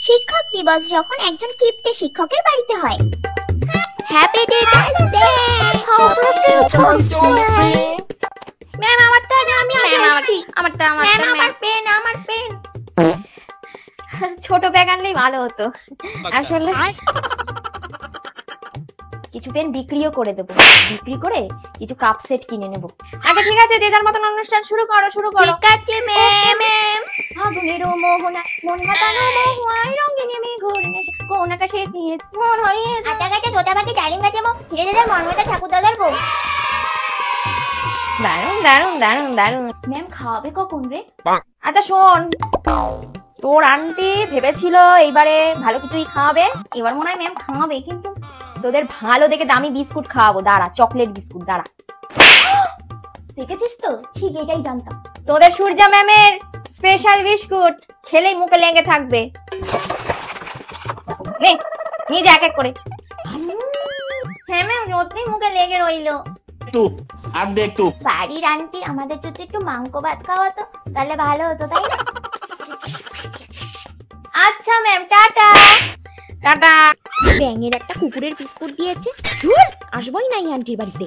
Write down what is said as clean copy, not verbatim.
শিক্ষক দিবস যখন একজন কিপ্টে শিক্ষকের বাড়িতে হয়। Happy teachers day. ম্যাম আমারটা আমি আগে আসছি। আমারটা আমার পেন আমার পেন। ছোট ব্যাগ আনলেই ভালো হতো আসলে। কিছু পেন বিক্রিও করে দেবো, বিক্রি করে কিছু কাপ সেট কিনে নেবো। আচ্ছা ঠিক আছে, যে যার মতন অনুষ্ঠান শুরু করো। ঠিক আছে ম্যাম। ফাগুনের মোহনা মন মাতানো মহুয়ায় রঙিনী আমি ঘুরনে কোন আকাশে দিয়ে মন হরিয়ে আটা গাছে তোতা পাখি ডালিম গাছে মো ফিরে যাদের মনমতা ঠাকুর দাদার বউ। দারুণ দারুণ দারুণ দারুণ। ম্যাম খাওয়াবে কখন রে? আচ্ছা শোন, তোর আন্টি ভেবেছিল এইবারে ভালো কিছুই খাওয়াবে। এবার মনে হয় ম্যাম খাওয়াবে, কিন্তু তোদের ভালো দেখে দামি বিস্কুট খাওয়াবো। দাঁড়া, চকলেট বিস্কুট দাঁড়া। দেখেছিস তো, ঠিক এটাই জানতাম। তোদের সূর্যা ম্যামের স্পেশাল বিস্কুট, খেলেই মুখে লেগে থাকবে। নে নিয়ে যা এক এক করে। হ্যাঁ ম্যাম, রোজই মুখে লেগে রইলো। আর দেখ তো বাড়ির আন্টি আমাদের যদি একটু মাংস ভাত খাওয়াতো তাহলে ভালো হতো, তাই না? আচ্ছা ম্যাম, টাটা টাটা। ব্যাঙের একটা কুকুরের বিস্কুট দিয়েছে। ধুর, আসবোই না এই আন্টির বাড়িতে।